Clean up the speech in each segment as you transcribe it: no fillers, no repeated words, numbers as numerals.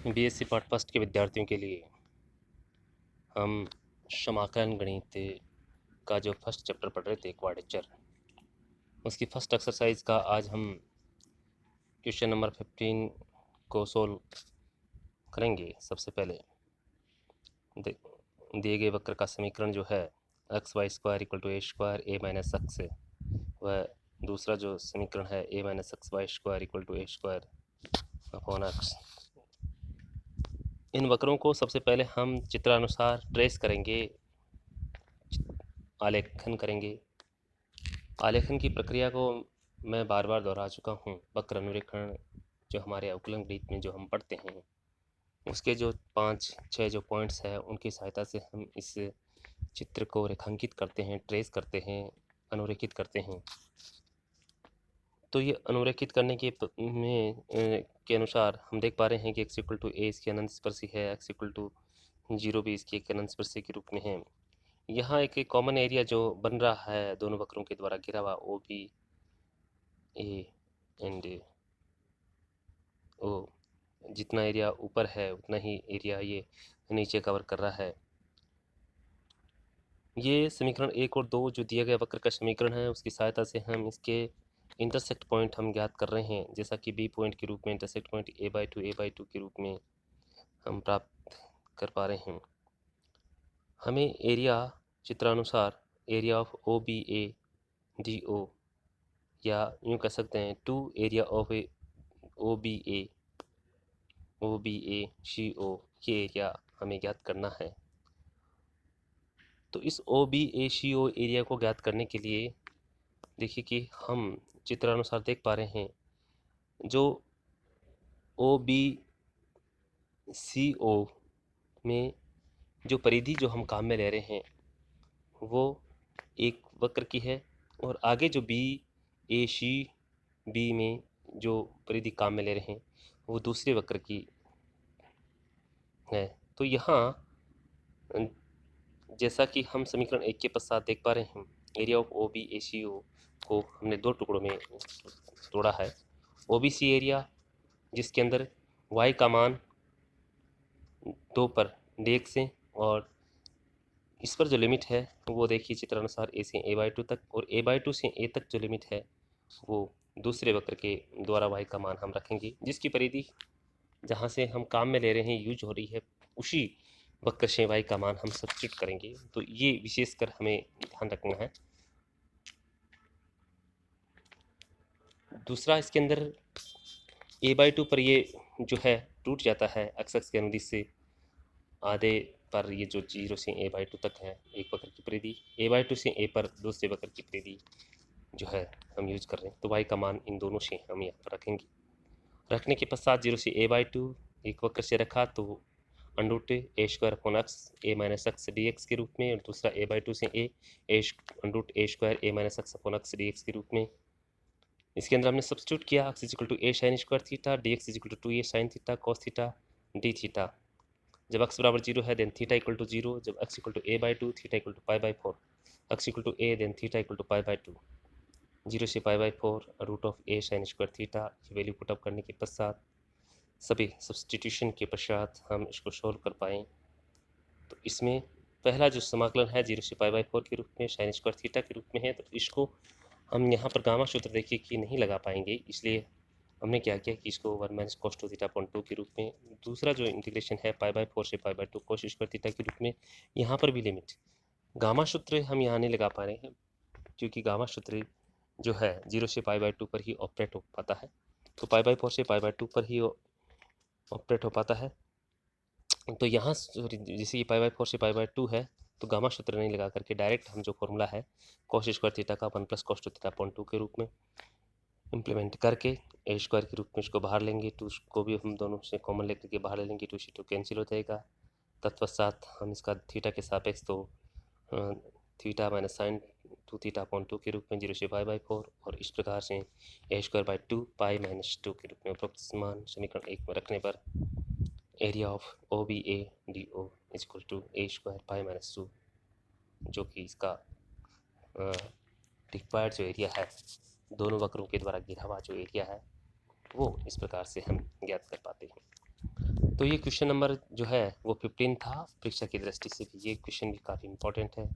BSc part first के विद्यार्थियों के लिए हम समाकलन गणित का जो फर्स्ट चैप्टर पढ़ रहे थे क्वाड्रेचर, उसकी फर्स्ट एक्सरसाइज का आज हम क्वेश्चन नंबर 15 को सोल्व करेंगे। सबसे पहले दिए गए वक्र का समीकरण जो है X Y square equal to A square A minus X है, वह दूसरा जो समीकरण है A minus X Y square equal to A square upon X. इन वक्रों को सबसे पहले हम चित्रानुसार ट्रेस करेंगे, आलेखन करेंगे। आलेखन की प्रक्रिया को मैं बार बार दोहरा चुका हूँ। वक्र अनुरेखण जो हमारे अवकलन गणित में जो हम पढ़ते हैं, उसके जो 5-6 जो पॉइंट्स हैं, उनकी सहायता से हम इस चित्र को रेखांकित करते हैं, ट्रेस करते हैं, अनुरेखित करते हैं। तो ये अनुरेखित करने के अनुसार हम देख पा रहे हैं कि एक्स इक्वल टू ए इसकी अनंत स्पर्शी है, एक्स इक्वल टू 0 भी इसकी एक अनंत स्पर्शी के रूप में है। यहाँ एक कॉमन एरिया जो बन रहा है दोनों वक्रों के द्वारा घिरा हुआ, ओ बी ए एंड ओ, जितना एरिया ऊपर है उतना ही एरिया ये नीचे कवर कर रहा है। ये समीकरण 1 और 2 जो दिया गया वक्र का समीकरण है, उसकी सहायता से हम इसके इंटरसेक्ट पॉइंट हम ज्ञात कर रहे हैं, जैसा कि बी पॉइंट के रूप में इंटरसेक्ट पॉइंट a/2 के रूप में हम प्राप्त कर पा रहे हैं। हमें एरिया चित्रानुसार area of O B A D O, या यूँ कह सकते हैं two area of A O B A C O, ये एरिया हमें ज्ञात करना है। तो इस ओ B A C O area को ज्ञात करने के लिए देखिए कि हम चित्रानुसार देख पा रहे हैं, जो ओ बी सी ओ में जो परिधि जो हम काम में ले रहे हैं वो एक वक्र की है, और आगे जो बी ए सी बी में जो परिधि काम में ले रहे हैं वो दूसरे वक्र की है। तो यहाँ जैसा कि हम समीकरण 1 के पश्चात देख पा रहे हैं, area of O B A C ओ को हमने दो टुकड़ों में तोड़ा है। ओ बी सी एरिया जिसके अंदर y का मान 2 पर dx से, और इस पर जो लिमिट है वो देखिए चित्रानुसार a से a/2 तक, और a/2 से a तक जो लिमिट है वो दूसरे वक्र के द्वारा y का मान हम रखेंगे, जिसकी परिधि जहाँ से हम काम में ले रहे हैं यूज हो रही है, उसी वक्र से y का मान हम सब्स्टिट्यूट करेंगे। तो ये विशेषकर हमें ध्यान रखना है। दूसरा, इसके अंदर a/2 पर ये जो है टूट जाता है एक्स के अनुदिश से आधे पर, ये जो 0 से a/2 तक है एक वक्र की परिधि, a/2 से a पर दूसरे वक्र की परिधि जो है हम यूज कर रहे हैं। तो y का मान इन दोनों से हम यहाँ पर रखेंगे। रखने के पश्चात 0 से a/2 एक वक्र से रखा तो under root A square upon X A minus X D X के रूप में, और दूसरा a/2 से a under root A square A minus X upon X D X के रूप में। इसके अंदर हमने सब्स्टिट्यूट किया X is equal to A sine square theta, D X is equal to 2a sine theta cos theta D theta. जब x बराबर 0 है देन थीटा इक्वल टू 0, जब x equal to a/2 theta equal to π/4, x equal to a then theta equal to π/2, 0 से π/4 root of a sine square theta. ये value put up करने के पश्चात, सभी सब्सटीट्यूशन के पश्चात हम इसको सोल्व कर पाएँ। तो इसमें पहला जो समाकलन है 0 से π/4 के रूप में साइन स्क्वायर थीटा के रूप में है, तो इसको हम यहाँ पर गामा सूत्र देखिए कि नहीं लगा पाएंगे, इसलिए हमने क्या किया कि इसको 1 माइनस कॉस 2 थीटा अपॉन 2 के रूप में। दूसरा जो इंटीग्रेशन है π/4 से π/2 कॉस स्क्वायर थीटा के रूप में, यहाँ पर भी लिमिट गामा सूत्र हम यहाँ नहीं लगा पा रहे हैं, क्योंकि गामा सूत्र जो है 0 से π/2 पर ही ऑपरेट हो पाता है, तो π/4 से π/2 पर ही ऑपरेट हो पाता है। तो यहाँ जैसे कि π/4 से π/2 है, तो गामा सूत्र नहीं लगा करके डायरेक्ट हम जो फॉर्मूला है कॉस स्क्वायर थीटा का 1 प्लस कॉस 2 थीटा अपॉन 2 के रूप में इम्प्लीमेंट करके ए स्क्वायर के रूप में इसको बाहर लेंगे, 2 को भी हम दोनों से कॉमन लेकर के बाहर ले लेंगे, 2 से 2 कैंसिल हो जाएगा। तत्पश्चात हम इसका थीटा के सापेक्ष तो theta minus sine 2 theta upon 2 के रूप में 0 से π/4, और इस प्रकार से ए स्क्वायर बाई 2 पाई माइनस 2 के रूप में उपरोक्त मान समीकरण 1 में रखने पर area of O B A D O is equal to A square pi minus 2, जो कि इसका रिक्वायर्ड जो एरिया है दोनों वक्रों के द्वारा घिरा हुआ जो एरिया है वो इस प्रकार से हम ज्ञात कर पाते हैं। तो ये क्वेश्चन नंबर जो है वो 15 था। परीक्षा की दृष्टि से भी ये क्वेश्चन भी काफ़ी इम्पोर्टेंट है।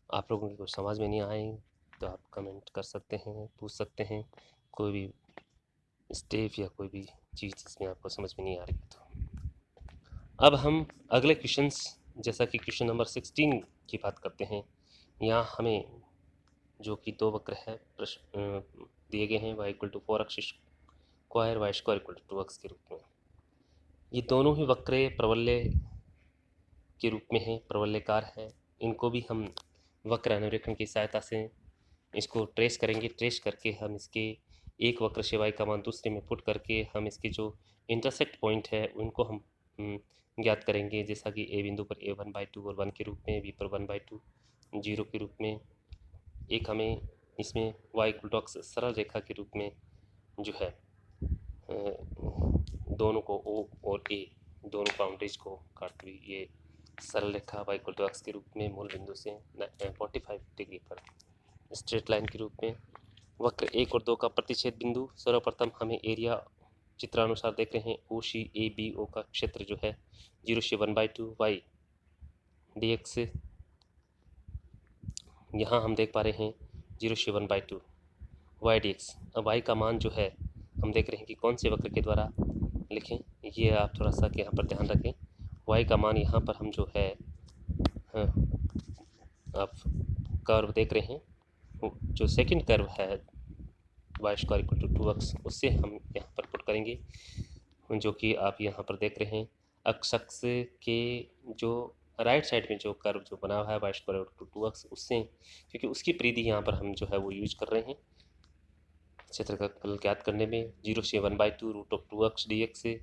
आप लोगों को समझ में नहीं आए तो आप कमेंट कर सकते हैं, पूछ सकते हैं कोई भी स्टेप या कोई भी चीज़ जिसमें आपको समझ में नहीं आ रही। तो अब हम अगले क्वेश्चंस जैसा कि क्वेश्चन नंबर 16 की बात करते हैं। यहाँ हमें जो कि दो वक्र है प्रश्न दिए गए हैं, y equal to 4x square y square equal to 2x के रूप में। ये दोनों ही वक्र प्रवलय के रूप में है, प्रवलयकार है। इनको भी हम वक्र अनुरेखण की सहायता से इसको ट्रेस करेंगे। ट्रेस करके हम इसके एक वक्र से y का मान दूसरे में पुट करके हम इसके जो इंटरसेक्ट पॉइंट है उनको हम ज्ञात करेंगे, जैसा कि a बिंदु पर a 1/2 और 1 के रूप में, b पर 1/2 0 के रूप में। एक हमें इसमें y इक्वल टू x सरल रेखा के रूप में जो है दोनों को o और a दोनों बाउंड्रीज को काटती हुई ये सरल रेखा y इक्वल टू x के रूप में मूल बिंदु से 45 डिग्री पर स्ट्रेट लाइन के रूप में। वक्र 1 और 2 का प्रतिच्छेद बिंदु। सर्वप्रथम हमें एरिया चित्रानुसार देख रहे हैं। ओ सी ए बी ओ का क्षेत्र जो है 0 से 1/2 y dx। यहाँ हम देख पा रहे हैं 0 से 1/2 y dx। अब y का मान जो है हम देख रहे हैं कि कौन से वक्र के द्वारा लिखें, ये आप थोड़ा सा यहाँ पर ध्यान रखें। y का मान यहाँ पर हम जो है आप कर्व देख रहे हैं, जो सेकंड कर्व है y square equal to 2x, उससे हम यहाँ पर पुट करेंगे, जो कि आप यहाँ पर देख रहे हैं। अक्ष के जो राइट साइड में जो कर्व जो बना हुआ है y square equal to 2x, उससे क्योंकि उसकी परिधि यहाँ पर हम जो है वो यूज कर रहे हैं क्षेत्र का कल ज्ञात करने में। 0 से 1/2 रूट ऑफ 2x dx से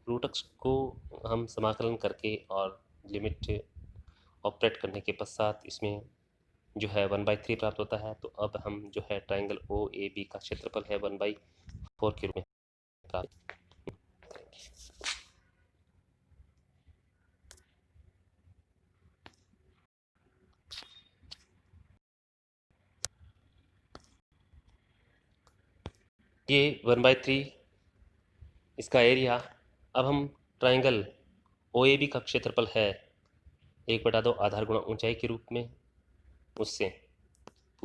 रूट x को हम समाकलन करके और लिमिट ऑपरेट करने के पश्चात इसमें जो है 1/3 प्राप्त होता है। तो अब हम जो है ट्राइंगल ओ ए बी का क्षेत्रफल है 1/4 के रूप में प्राप्त करेंगे। ये 1/3 इसका एरिया। अब हम ट्राइंगल ओ ए बी का क्षेत्रफल है 1/2 आधार गुणा ऊंचाई के रूप में, उससे